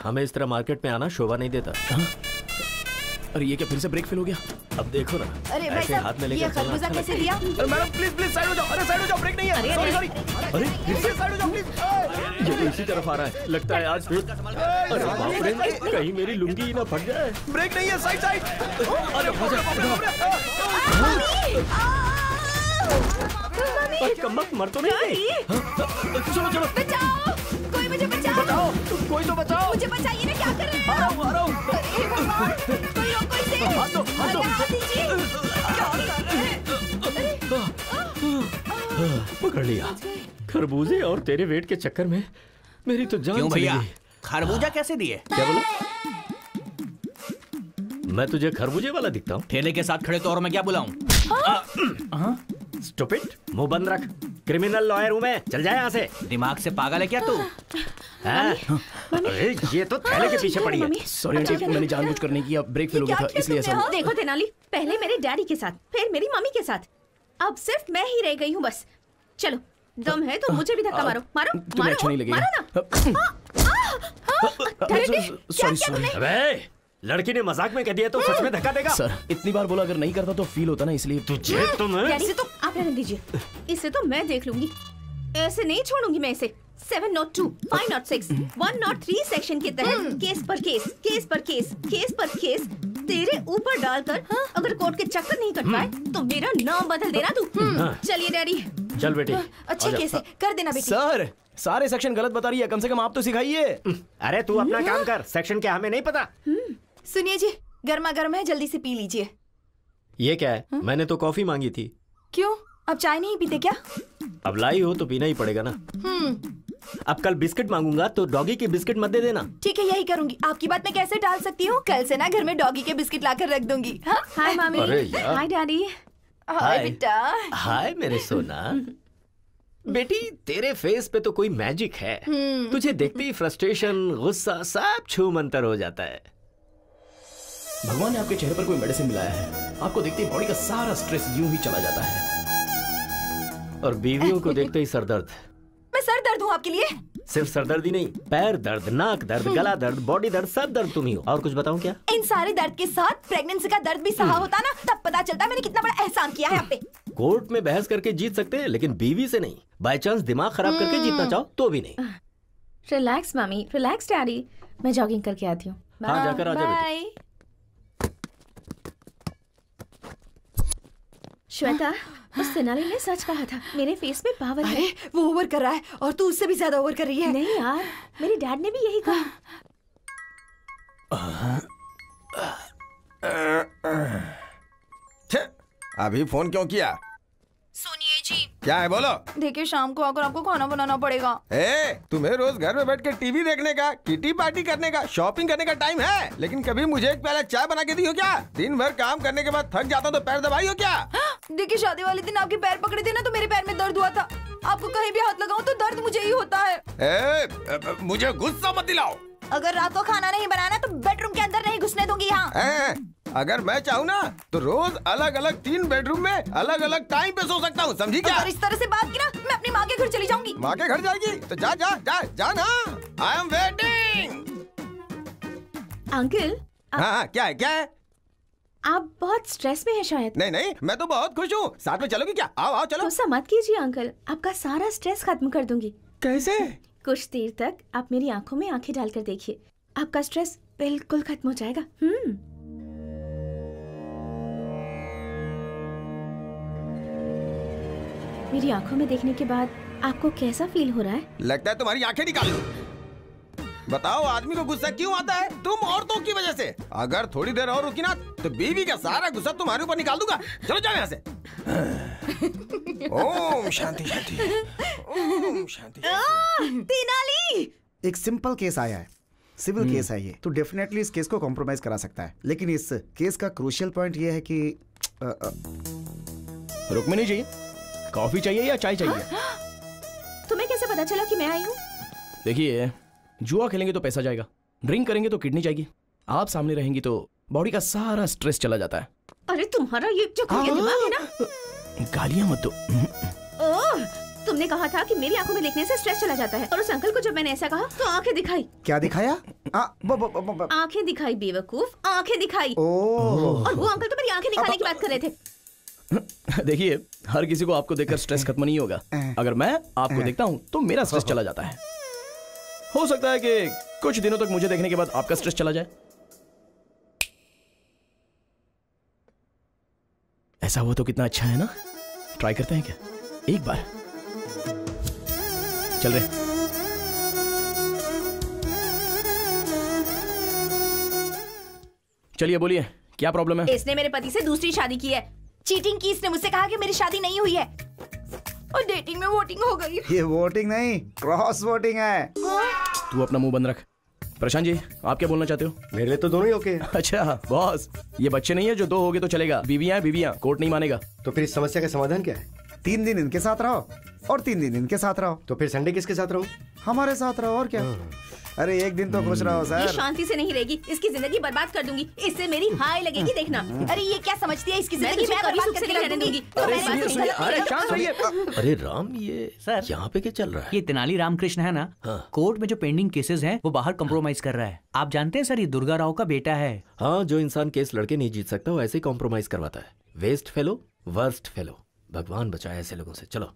हमें इस तरह मार्केट में आना शोभा नहीं देता। अरे ये क्या फिर से ब्रेक फेल हो गया? अब देखो ना, अरे ऐसे हाथ में लेकर चलना अच्छा कैसे दिया? अरे मैडम प्लीज साइड हो जाओ। अरे साइड हो जाओ, ब्रेक नहीं है। सॉरी। अरे फिर से साइड हो जाओ प्लीज। ये तो इसी तरफ आ रहा है, लगता है आज फिर। अरे बाप रे, कहीं मेरी लुंगी ना फट जाए। ब्रेक नहीं है, साइड। अरे कम्बख्त मर तो नहीं गई? चलो बचाओ, कोई मुझे बचाओ। कोई तो बचाओ। मुझे बचाइए ना, क्या कर रहे हैं? आ रहा हूँ। अरे भगवान, कोई और कोई से हाथ दीजिए। क्या कर रहे हैं? पकड़ लिया। खरबूजे और तेरे वेट के चक्कर में मेरी तो जान चली गई। खरबूजा कैसे दिए? क्या बोला? मैं तुझे खरबूजे वाला दिखता हूँ? ठेले के साथ खड़े तो और मैं क्या बुलाऊं? स्टूपिड, मुंह बंद रख। क्रिमिनल लॉयर हूँ मैं, चल जाए यहाँ से। दिमाग से पागल है क्या तू? अरे ये तो थैले के पीछे पड़ी है। सॉरी आंटी, मैंने जानबूझकर नहीं किया, ब्रेक फेल हो गया था इसलिए ऐसा। देखो तेनाली, पहले मेरे डैडी के साथ, फिर मेरी मम्मी के साथ, अब सिर्फ मैं ही रह गई हूँ बस। चलो, दम है तो मुझे भी धक्का मारो। तुम्हें अच्छा नहीं लगेगा। सॉरी। अबे लड़की ने मजाक में कह दिया तो सच में धक्का देगा? सर इतनी बार बोला, अगर नहीं करता तो फील होता ना, इसलिए। तुझे तो मैं इसे तो आप रहने दीजिए, इसे तो मैं देख लूंगी। ऐसे नहीं छोड़ूंगी मैं इसे। 702, 506, 103 सेक्शन के तहत केस पर केस तेरे ऊपर डालकर अगर कोर्ट के चक्कर नहीं कट पाए तो मेरा नाम बदल देना तू। चलिए डैडी। चल बेटी, अच्छे केस है, कर देना बेटी। सर सारे सेक्शन गलत बता रही है, कम से कम आप तो सिखाइए। अरे तू अपना काम कर, सेक्शन क्या हमें नहीं पता। सुनिए जी, गर्मा गर्म है, जल्दी से पी लीजिए। ये क्या है? मैंने तो कॉफी मांगी थी। क्यों, अब चाय नहीं पीते क्या? अब लाई हो तो पीना ही पड़ेगा ना। अब कल बिस्किट मांगूंगा तो डॉगी की बिस्किट मत दे देना। ठीक है, यही करूंगी। आपकी बात मैं कैसे टाल सकती हूँ? कल से ना घर में डॉगी के बिस्किट लाकर रख दूंगी। हाय मामी। हाय डैडी। हाय बेटा। हाय मेरे सोना। बेटी तेरे फेस पे तो कोई मैजिक है। तुझे देखते ही फ्रस्ट्रेशन, गुस्सा सब छू मंतर हो जाता है। भगवान ने आपके चेहरे पर कोई मेडिसिन मिलाया है, आपको देखते ही बॉडी का सारा स्ट्रेस यूं ही चला जाता है। और बीवियों को देखते ही सर दर्द। मैं सर दर्द हूँ आपके लिए? सिर्फ सर दर्द ही नहीं, पैर दर्द, नाक दर्द, गला दर्द, बॉडी दर्द, सब दर्द तुम ही हो। और कुछ बताऊं क्या? इन सारे दर्द के साथ प्रेगनेंसी का दर्द भी सहा होता ना, तब पता चलता मैंने कितना बड़ा एहसान किया है आप पे। कोर्ट में बहस करके जीत सकते हैं, लेकिन बीवी से नहीं। बाय चांस दिमाग खराब करके जीतना चाहो तो भी नहीं। रिलैक्स मामी, रिलैक्स डैडी, मैं जॉगिंग करके आती हूँ। हाँ जाकर आ जाओ। श्वेता, उस तेनाली ने सच कहा था, मेरे फेस में पावर है। वो ओवर कर रहा है और तू उससे भी ज्यादा ओवर कर रही है। नहीं यार, मेरे डैड ने भी यही कहा। अभी फोन क्यों किया? सुनिए जी। क्या है बोलो? देखिए शाम को आकर आपको खाना बनाना पड़ेगा। तुम्हें रोज घर में बैठ के टीवी देखने का, किटी पार्टी करने का, शॉपिंग करने का टाइम है, लेकिन कभी मुझे एक प्याला चाय बना के दी हो क्या? दिन भर काम करने के बाद थक जाता तो पैर दबाई हो क्या? देखिए शादी वाले दिन आपके पैर पकड़े थे ना, तो मेरे पैर में दर्द हुआ था। आपको कहीं भी हाथ लगाऊं तो दर्द मुझे ही होता है। मुझे गुस्सा मत दिलाओ। अगर रात को खाना नहीं बनाना तो बेडरूम के अंदर नहीं घुसने दूंगी यहाँ। अगर मैं चाहूँ ना तो रोज अलग अलग 3 बेडरूम में अलग अलग टाइम पे सो सकता हूँ, समझी क्या? अगर इस तरह से बात की ना, मैं अपनी माँ के घर चली जाऊंगी। माँ के घर जाएगी तो जा जा जा जा ना। I am waiting. अंकल। हाँ क्या है, क्या है? आप बहुत स्ट्रेस में हैं शायद। नहीं नहीं, मैं तो बहुत खुश हूँ। साथ में चलोगी क्या? आओ आओ चलो। गुस्सा मत कीजिए अंकल, आपका सारा स्ट्रेस खत्म कर दूंगी। कैसे? कुछ देर तक आप मेरी आंखों में आंखें डालकर देखिए, आपका स्ट्रेस बिल्कुल खत्म हो जाएगा। मेरी आंखों में देखने के बाद आपको कैसा फील हो रहा है? लगता है तुम्हारी आंखें निकाल लूं। बताओ आदमी को गुस्सा क्यों आता है? तुम औरतों की वजह से। अगर थोड़ी देर और रुकी ना तो बीवी का सारा गुस्सा तुम्हारे ऊपर निकाल दूंगा। चलो जाओ यहाँ से। ओम शांति शांति, ओम शांति। तेनाली, एक सिंपल केस आया है, सिविल केस है ये, तो डेफिनेटली इस केस को कॉम्प्रोमाइज करा सकता है, लेकिन इस केस का क्रूशियल पॉइंट ये है कि रुकमनी चाहिए, कॉफी चाहिए या चाय चाहिए? तुम्हें कैसे पता चला कि मैं आई हूँ? देखिए, जुआ खेलेंगे तो पैसा जाएगा, ड्रिंक करेंगे तो किडनी जाएगी, आप सामने रहेंगी तो बॉडी का सारा स्ट्रेस चला जाता है। अरे तुम्हारा ये जो दिमाग है ना। गालियां मत दो। ओह, तुमने कहा था कि मेरी आंखों में देखने से स्ट्रेस चला जाता है, और उस अंकल को जब मैंने ऐसा कहा तो आंखें दिखाई। क्या दिखाया? आंखें दिखाई बेवकूफ, आंखें दिखाई। ओह। और वो अंकल तो मेरी आंखें दिखाने की बात कर रहे थे। देखिए, हर किसी को आपको देखकर स्ट्रेस खत्म नहीं होगा। अगर मैं आपको देखता हूँ तो मेरा स्ट्रेस चला जाता है। हो सकता है कि कुछ दिनों तक मुझे देखने के बाद आपका स्ट्रेस चला जाए। ऐसा हुआ तो कितना अच्छा है ना। ट्राई करते हैं क्या एक बार? चल रहे। चलिए बोलिए, क्या प्रॉब्लम है? इसने मेरे पति से दूसरी शादी की है। चीटिंग की इसने मुझसे कहा कि मेरी शादी नहीं हुई है और डेटिंग में वोटिंग हो गई। ये वोटिंग नहीं, क्रॉस वोटिंग है। तू अपना मुंह बंद रख। प्रशांत जी, आप क्या बोलना चाहते हो? मेरे लिए तो दोनों ही ओके है। अच्छा बॉस, ये बच्चे नहीं है जो दो हो गए तो चलेगा। बीवियां बीवियां, कोर्ट नहीं मानेगा। तो फिर इस समस्या का समाधान क्या है? 3 दिन इनके साथ रहो और 3 दिन इनके साथ रहो। तो फिर संडे किसके साथ रहूं? हमारे साथ रहो और क्या। अरे एक दिन तो खुश रहो ये सर। शांति से नहीं रहेगी, इसकी जिंदगी बर्बाद कर दूंगी। इससे मेरी हाय लगेगी, देखना। अरे ये क्या समझती है इसकी मैं जिंदगी तुझे में कभी बर्बाद सुख से करके नहीं रख रहने दूंगी। दूंगी। अरे सुनिए सुनिए, अरे शांत रहिए। अरे राम, ये सर, यहाँ पे क्या चल रहा है? ये तेनाली रामकृष्ण है ना, हाँ। कोर्ट में जो पेंडिंग केसेस हैं वो बाहर कंप्रोमाइज कर रहा है। आप जानते हैं सर, ये दुर्गा राव का बेटा है। हाँ, जो इंसान केस लड़के नहीं जीत सकता वो ऐसे ही कॉम्प्रोमाइज करवाता है। Waste fellow, worst fellow. भगवान बचाए ऐसे लोगों से। चलो।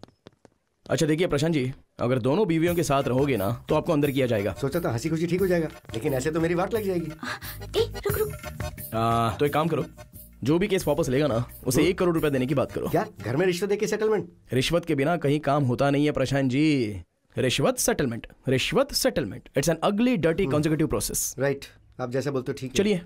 अच्छा देखिए प्रशांत जी, अगर दोनों बीवियों के साथ रहोगे ना तो आपको अंदर किया जाएगा। सोचा था हंसी खुशी ठीक हो जाएगा, लेकिन ऐसे तो मेरी वाट लग जाएगी। रुक रुक। तो एक काम करो, जो भी केस वापस लेगा ना उसे 1 करोड़ रुपया देने की बात करो। क्या घर में रिश्वत देके सेटलमेंट? रिश्वत के बिना कहीं काम होता नहीं है प्रशांत जी। रिश्वत सेटलमेंट, रिश्वत सेटलमेंट, इट्स एन अगली डर्टी कॉन्जिक्यूटिव प्रोसेस। राइट, आप जैसा बोलते हो ठीक है। चलिए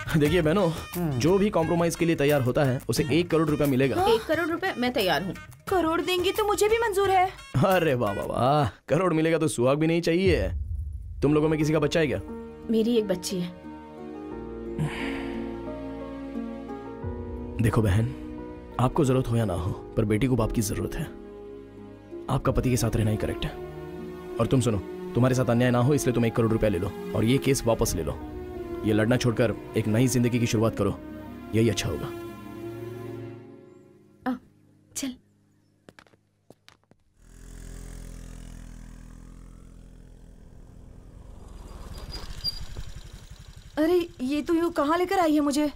देखिए बहनों, जो भी कॉम्प्रोमाइज के लिए तैयार होता है उसे 1 करोड़ रुपया मिलेगा। 1 करोड़ रुपए मैं तैयार हूँ। करोड़ देंगी तो मुझे भी मंजूर है। अरे वाह वाह वाह, करोड़ मिलेगा तो सुहाग भी नहीं चाहिए। तुम लोगों में किसी का बच्चा है क्या? मेरी एक बच्ची है। देखो बहन, आपको जरूरत हो या ना हो, पर बेटी को बाप की जरूरत है। आपका पति के साथ रहना ही करेक्ट है। और तुम सुनो, तुम्हारे साथ अन्याय ना हो इसलिए तुम 1 करोड़ रुपया ले लो और ये केस वापस ले लो। ये लड़ना छोड़कर एक नई जिंदगी की शुरुआत करो, यही अच्छा होगा। चल। अरे ये तो यूँ कहाँ लेकर आई है मुझे?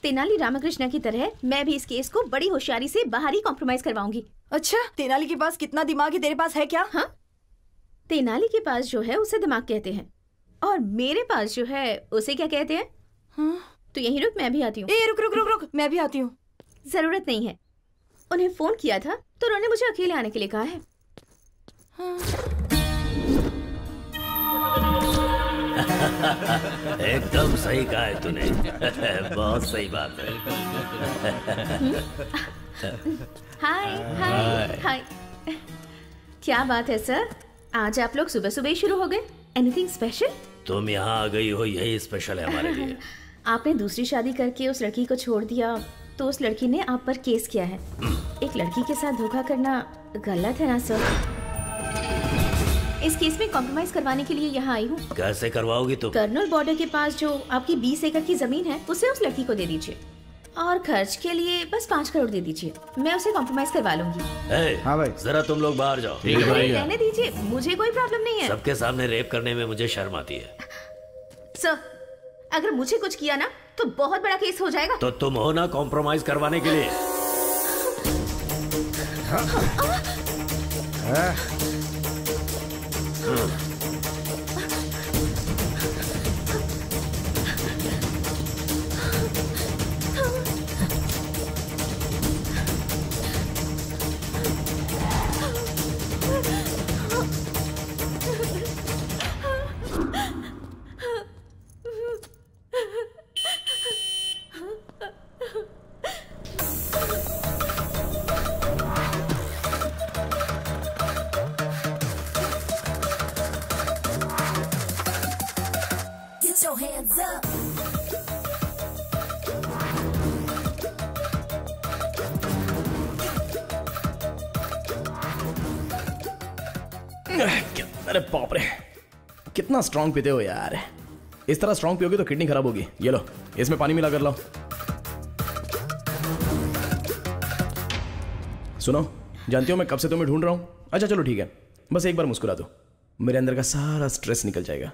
तेनाली रामकृष्ण की तरह मैं भी इस केस को बड़ी होशियारी से बाहर ही कॉम्प्रोमाइज करवाऊंगी। अच्छा, तेनाली के पास कितना दिमाग है, तेरे पास है क्या? हाँ, तेनाली के पास जो है उसे दिमाग कहते हैं और मेरे पास जो है उसे क्या कहते हैं? हाँ? तो यहीं रुक, मैं भी आती हूँ। ए रुक रुक रुक रुक, मैं भी आती हूँ। जरूरत नहीं है, उन्हें फोन किया था तो उन्होंने मुझे अकेले आने के लिए कहा है। हाँ। एकदम सही कहा है तूने। बहुत सही बात है। हाय हाय हाय। क्या बात है सर, आज आप लोग सुबह सुबह ही शुरू हो गए? Anything special? तुम यहाँ आ गई हो, यही स्पेशल है हमारे लिए। आपने दूसरी शादी करके उस लड़की को छोड़ दिया तो उस लड़की ने आप पर केस किया है। एक लड़की के साथ धोखा करना गलत है ना सर? इस केस में कॉम्प्रोमाइज करवाने के लिए यहाँ आई हूँ। कैसे करवाओगी तुम? कर्नल बॉर्डर के पास जो आपकी 20 एकड़ की जमीन है उसे उस लड़की को दे दीजिए और खर्च के लिए बस 5 करोड़ दे दीजिए। मैं उसे कॉम्प्रोमाइज करवा लूंगी। हाँ भाई। जरा तुम लोग बाहर जाओ। अरे रहने दीजिए, मुझे कोई प्रॉब्लम नहीं है। सबके सामने रेप करने में मुझे शर्म आती है। सर, अगर मुझे कुछ किया ना तो बहुत बड़ा केस हो जाएगा। तो तुम हो ना कॉम्प्रोमाइज करवाने के लिए। Get your hands up. अरे बाप रे, कितना स्ट्रांग पीते हो यार। इस तरह स्ट्रांग पियोगे तो किडनी खराब होगी। ये लो, इसमें पानी मिला कर लाओ। सुनो, जानती हो मैं कब से तुम्हें ढूंढ रहा हूँ। अच्छा चलो ठीक है, बस एक बार मुस्कुरा दो। मेरे अंदर का सारा स्ट्रेस निकल जाएगा।